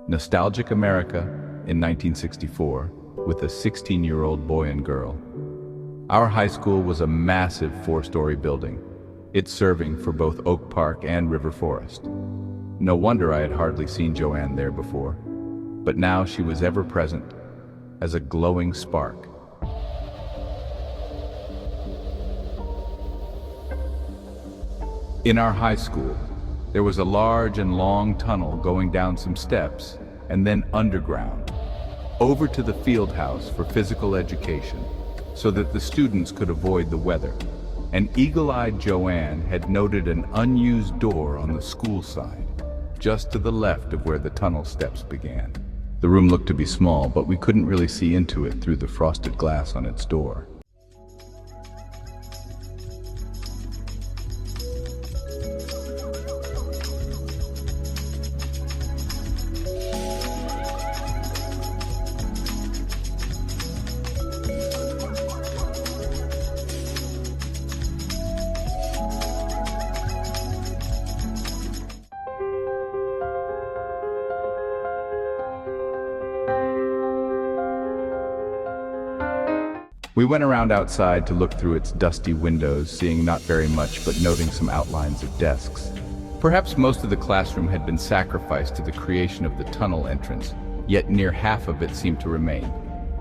Nostalgic America in 1964 with a 16-year-old boy and girl. Our high school was a massive 4-story building, it serving for both Oak Park and River Forest. No wonder I had hardly seen Joanne there before, but now she was ever present as a glowing spark. In our high school, there was a large and long tunnel going down some steps and then underground, over to the field house for physical education, so that the students could avoid the weather. And eagle-eyed Joanne had noted an unused door on the school side, just to the left of where the tunnel steps began. The room looked to be small, but we couldn't really see into it through the frosted glass on its door. We went around outside to look through its dusty windows, seeing not very much but noting some outlines of desks. Perhaps most of the classroom had been sacrificed to the creation of the tunnel entrance, yet near half of it seemed to remain.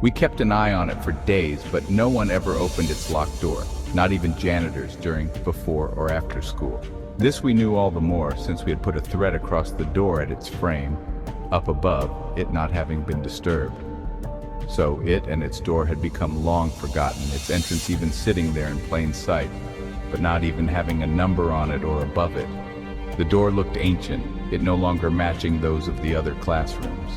We kept an eye on it for days, but no one ever opened its locked door, not even janitors during, before, or after school. This we knew all the more since we had put a thread across the door at its frame, up above, it not having been disturbed. So it and its door had become long forgotten, its entrance even sitting there in plain sight, but not even having a number on it or above it. The door looked ancient, it no longer matching those of the other classrooms.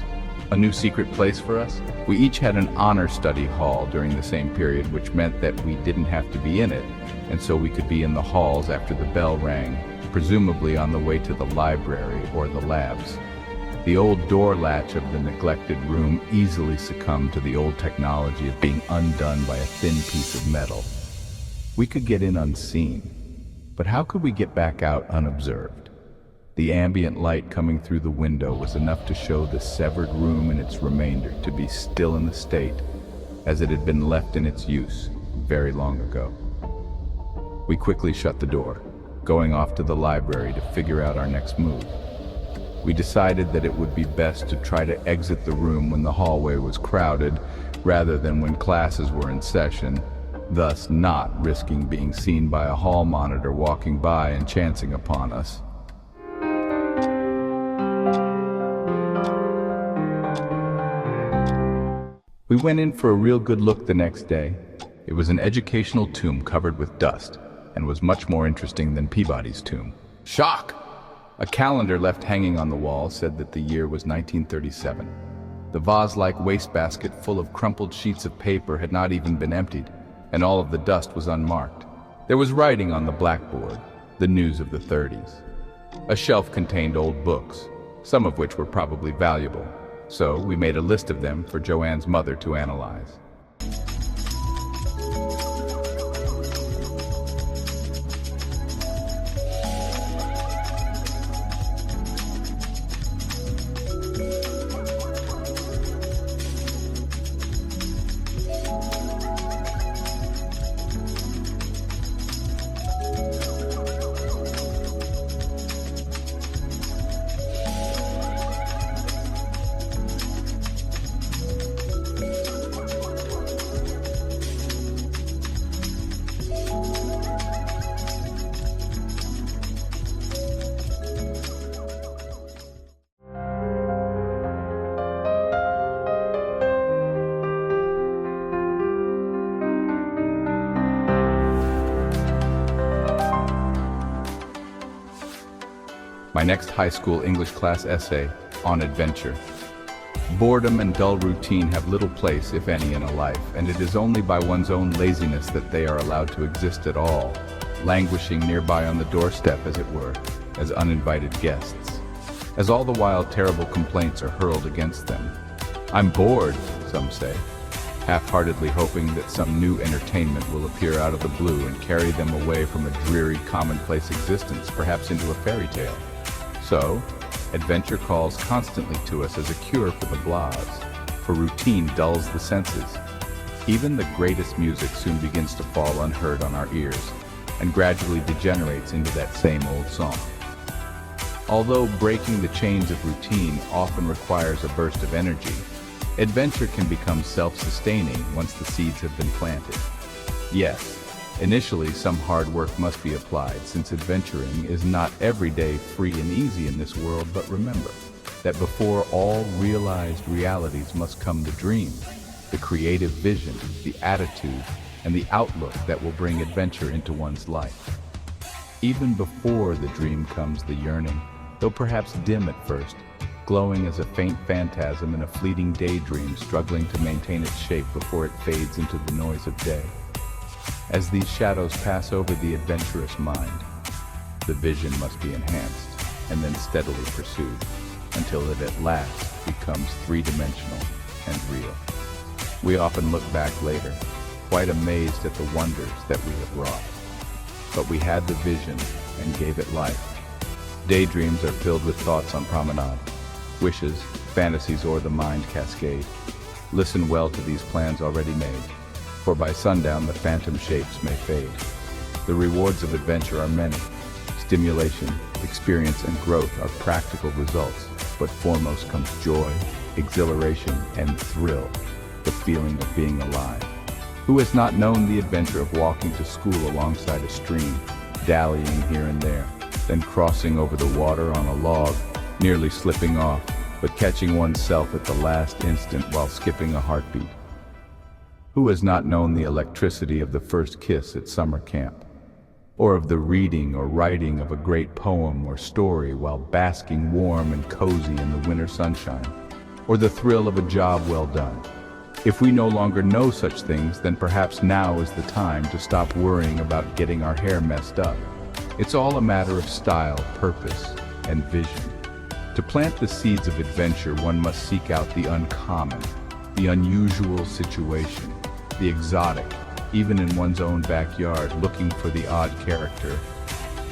A new secret place for us? We each had an honor study hall during the same period, which meant that we didn't have to be in it, and so we could be in the halls after the bell rang, presumably on the way to the library or the labs. The old door latch of the neglected room easily succumbed to the old technology of being undone by a thin piece of metal. We could get in unseen, but how could we get back out unobserved? The ambient light coming through the window was enough to show the severed room and its remainder to be still in the state as it had been left in its use very long ago. We quickly shut the door, going off to the library to figure out our next move. We decided that it would be best to try to exit the room when the hallway was crowded rather than when classes were in session, thus not risking being seen by a hall monitor walking by and chancing upon us. We went in for a real good look the next day. It was an educational tomb covered with dust and was much more interesting than Peabody's tomb. Shock! A calendar left hanging on the wall said that the year was 1937. The vase-like wastebasket full of crumpled sheets of paper had not even been emptied, and all of the dust was unmarked. There was writing on the blackboard, the news of the 30s. A shelf contained old books, some of which were probably valuable, so we made a list of them for Joanne's mother to analyze. My next high school English class essay, On Adventure. Boredom and dull routine have little place, if any, in a life, and it is only by one's own laziness that they are allowed to exist at all, languishing nearby on the doorstep, as it were, as uninvited guests, as all the while terrible complaints are hurled against them. I'm bored, some say, half-heartedly hoping that some new entertainment will appear out of the blue and carry them away from a dreary, commonplace existence, perhaps into a fairy tale. So, Adventure calls constantly to us as a cure for the blahs, for routine dulls the senses. Even the greatest music soon begins to fall unheard on our ears, and gradually degenerates into that same old song. Although breaking the chains of routine often requires a burst of energy, adventure can become self-sustaining once the seeds have been planted. Yes, initially some hard work must be applied, since adventuring is not every day free and easy in this world, but remember that before all realized realities must come the dream, the creative vision, the attitude, and the outlook that will bring adventure into one's life. Even before the dream comes the yearning, though perhaps dim at first, glowing as a faint phantasm in a fleeting daydream struggling to maintain its shape before it fades into the noise of day. As these shadows pass over the adventurous mind, the vision must be enhanced and then steadily pursued until it at last becomes three-dimensional and real. We often look back later, quite amazed at the wonders that we have wrought. But we had the vision and gave it life. Daydreams are filled with thoughts on promenade. Wishes, fantasies o'er the mind cascade. Listen well to these plans already made, for by sundown the phantom shapes may fade. The rewards of adventure are many. Stimulation, experience, and growth are practical results, but foremost comes joy, exhilaration, and thrill, the feeling of being alive. Who has not known the adventure of walking to school alongside a stream, dallying here and there, then crossing over the water on a log, nearly slipping off, but catching oneself at the last instant while skipping a heartbeat? Who has not known the electricity of the first kiss at summer camp, or of the reading or writing of a great poem or story while basking warm and cozy in the winter sunshine, or the thrill of a job well done? If we no longer know such things, then perhaps now is the time to stop worrying about getting our hair messed up. It's all a matter of style, purpose, and vision. To plant the seeds of adventure, one must seek out the uncommon, the unusual situation, the exotic, even in one's own backyard, looking for the odd character,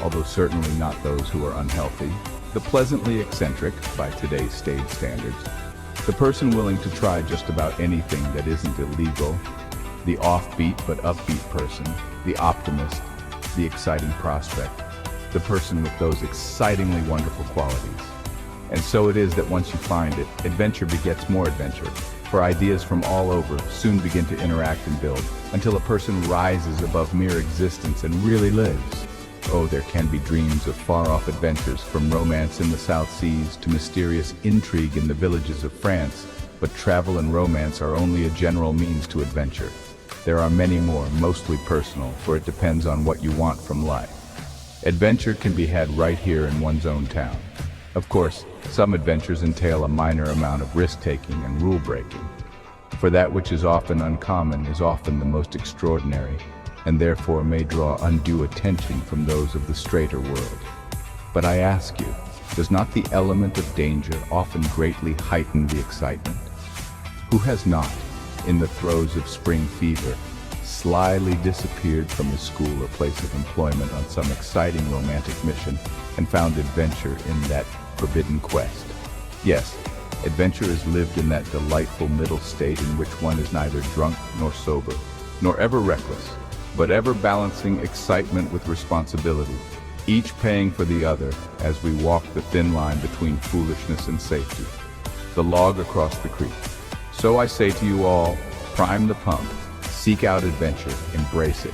although certainly not those who are unhealthy, the pleasantly eccentric by today's stage standards, the person willing to try just about anything that isn't illegal, the offbeat but upbeat person, the optimist, the exciting prospect, the person with those excitingly wonderful qualities. And so it is that once you find it, adventure begets more adventure, for ideas from all over soon begin to interact and build, until a person rises above mere existence and really lives. Oh, there can be dreams of far-off adventures, from romance in the South Seas to mysterious intrigue in the villages of France, but travel and romance are only a general means to adventure. There are many more, mostly personal, for it depends on what you want from life. Adventure can be had right here in one's own town. Of course, some adventures entail a minor amount of risk-taking and rule-breaking. For that which is often uncommon is often the most extraordinary, and therefore may draw undue attention from those of the straighter world. But I ask you, does not the element of danger often greatly heighten the excitement? Who has not, in the throes of spring fever, slyly disappeared from his school or place of employment on some exciting romantic mission and found adventure in that forbidden quest? Yes, adventure is lived in that delightful middle state in which one is neither drunk nor sober, nor ever reckless, but ever balancing excitement with responsibility, each paying for the other as we walk the thin line between foolishness and safety, the log across the creek. So I say to you all, prime the pump, seek out adventure, embrace it.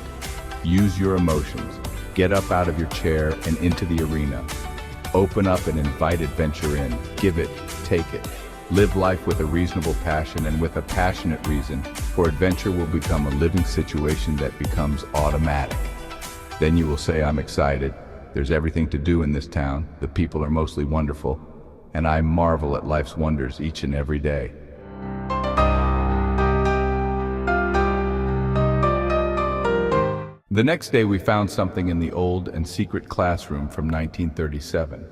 Use your emotions, get up out of your chair and into the arena. Open up and invite adventure in, give it, take it. Live life with a reasonable passion and with a passionate reason, for adventure will become a living situation that becomes automatic. Then you will say, I'm excited, there's everything to do in this town, the people are mostly wonderful, and I marvel at life's wonders each and every day. The next day we found something in the old and secret classroom from 1937.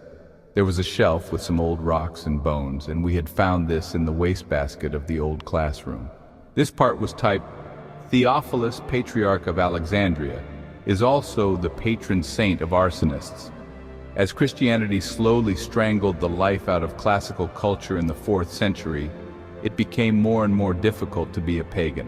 There was a shelf with some old rocks and bones, and we had found this in the wastebasket of the old classroom. This part was typed, Theophilus, Patriarch of Alexandria, is also the patron saint of arsonists. As Christianity slowly strangled the life out of classical culture in the 4th century, it became more and more difficult to be a pagan.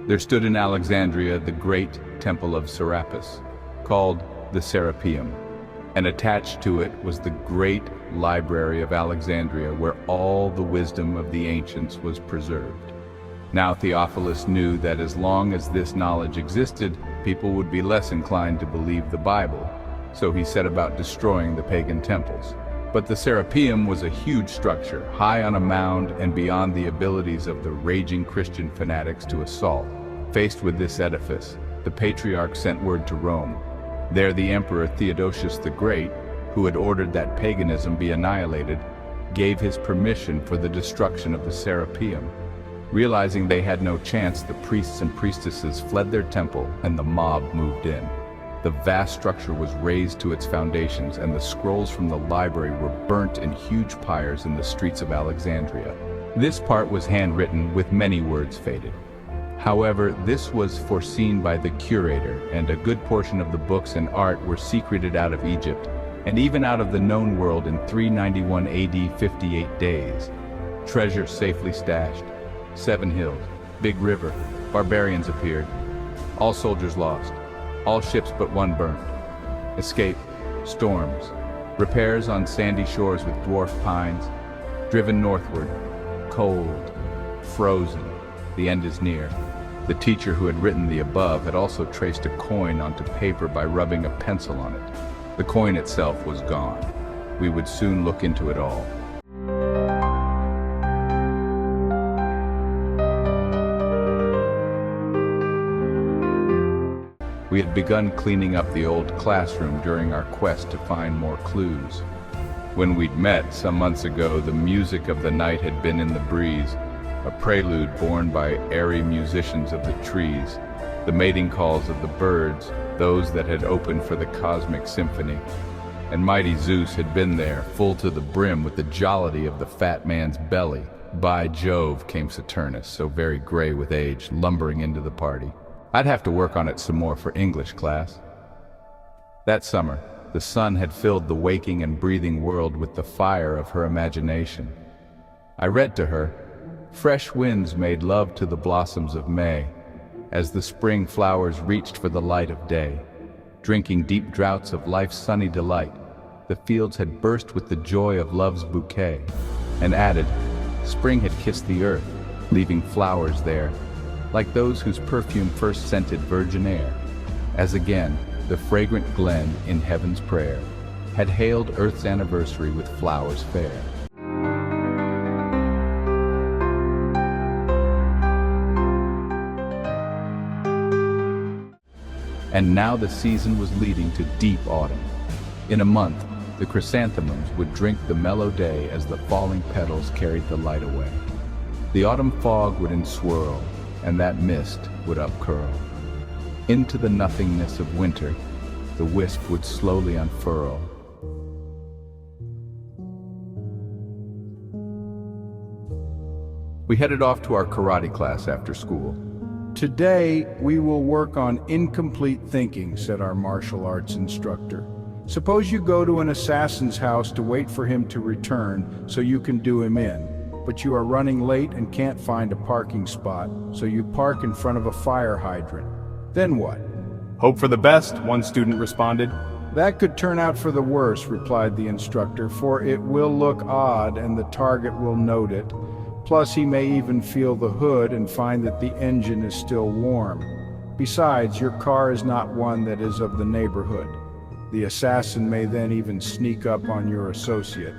There stood in Alexandria the great temple of Serapis, called the Serapeum, and attached to it was the great library of Alexandria, where all the wisdom of the ancients was preserved. Now Theophilus knew that as long as this knowledge existed, people would be less inclined to believe the Bible, so he set about destroying the pagan temples. But the Serapeum was a huge structure, high on a mound and beyond the abilities of the raging Christian fanatics to assault. Faced with this edifice, the Patriarch sent word to Rome. There the Emperor Theodosius the Great, who had ordered that paganism be annihilated, gave his permission for the destruction of the Serapeum. Realizing they had no chance, the priests and priestesses fled their temple and the mob moved in. The vast structure was razed to its foundations, and the scrolls from the library were burnt in huge pyres in the streets of Alexandria. This part was handwritten, with many words faded. However, this was foreseen by the curator, and a good portion of the books and art were secreted out of Egypt, and even out of the known world in 391 AD, 58 days. Treasure safely stashed. 7 hills, big river, barbarians appeared. All soldiers lost. All ships but one burned. Escape, storms, repairs on sandy shores with dwarf pines, driven northward, cold, frozen, the end is near. The teacher who had written the above had also traced a coin onto paper by rubbing a pencil on it. The coin itself was gone. We would soon look into it all. We had begun cleaning up the old classroom during our quest to find more clues. When we'd met some months ago, the music of the night had been in the breeze, a prelude borne by airy musicians of the trees, the mating calls of the birds, those that had opened for the cosmic symphony. And mighty Zeus had been there, full to the brim with the jollity of the fat man's belly. By Jove, came Saturnus, so very gray with age, lumbering into the party. I'd have to work on it some more for English class. That summer, the sun had filled the waking and breathing world with the fire of her imagination. I read to her, fresh winds made love to the blossoms of May, as the spring flowers reached for the light of day. Drinking deep draughts of life's sunny delight, the fields had burst with the joy of love's bouquet, and added, spring had kissed the earth, leaving flowers there, like those whose perfume first scented virgin air, as again the fragrant glen in heaven's prayer had hailed earth's anniversary with flowers fair. And now the season was leading to deep autumn. In a month, the chrysanthemums would drink the mellow day as the falling petals carried the light away. The autumn fog would enswirl, and that mist would upcurl. Into the nothingness of winter, the wisp would slowly unfurl. We headed off to our karate class after school. Today, we will work on incomplete thinking, said our martial arts instructor. Suppose you go to an assassin's house to wait for him to return so you can do him in. But you are running late and can't find a parking spot, so you park in front of a fire hydrant. Then what? Hope for the best, one student responded. That could turn out for the worse, replied the instructor, for it will look odd and the target will note it. Plus, he may even feel the hood and find that the engine is still warm. Besides, your car is not one that is of the neighborhood. The assassin may then even sneak up on your associate,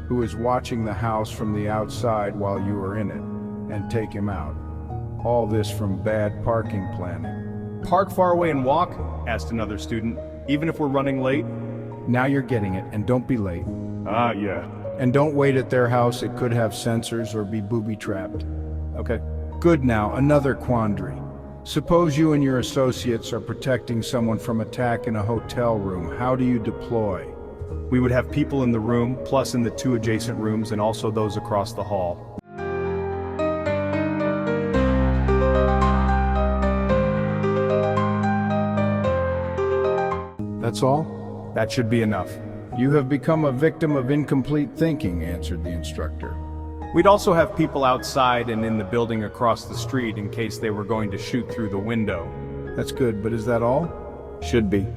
who is watching the house from the outside while you are in it, and take him out. All this from bad parking planning. Park far away and walk? Asked another student. Even if we're running late? Now you're getting it, and don't be late. Yeah. And don't wait at their house, it could have sensors or be booby-trapped. Okay. Good now, another quandary. Suppose you and your associates are protecting someone from attack in a hotel room. How do you deploy? We would have people in the room, plus in the 2 adjacent rooms and also those across the hall. That's all? That should be enough. You have become a victim of incomplete thinking, answered the instructor. We'd also have people outside and in the building across the street in case they were going to shoot through the window. That's good, but is that all? Should be.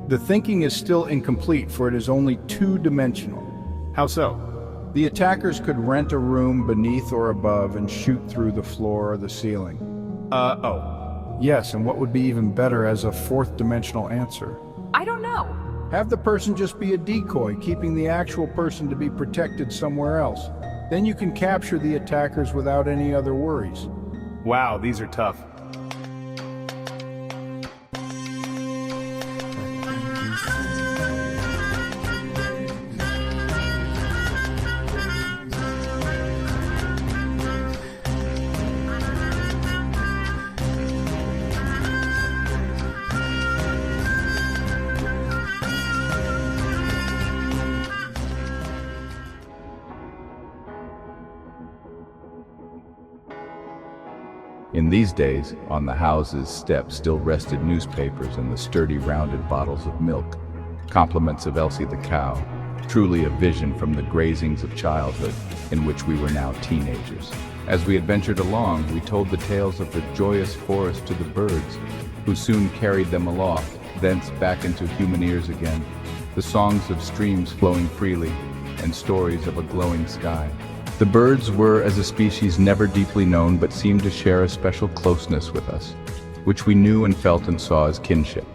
The thinking is still incomplete, for it is only two-dimensional. How so? The attackers could rent a room beneath or above and shoot through the floor or the ceiling. Oh. Yes, and what would be even better as a fourth-dimensional answer? I don't know. Have the person just be a decoy, keeping the actual person to be protected somewhere else. Then you can capture the attackers without any other worries. Wow, these are tough. In these days, on the house's steps still rested newspapers and the sturdy rounded bottles of milk, compliments of Elsie the cow, truly a vision from the grazings of childhood in which we were now teenagers. As we adventured along, we told the tales of the joyous forest to the birds, who soon carried them aloft, thence back into human ears again, the songs of streams flowing freely, and stories of a glowing sky. The birds were, as a species, never deeply known, but seemed to share a special closeness with us, which we knew and felt and saw as kinship.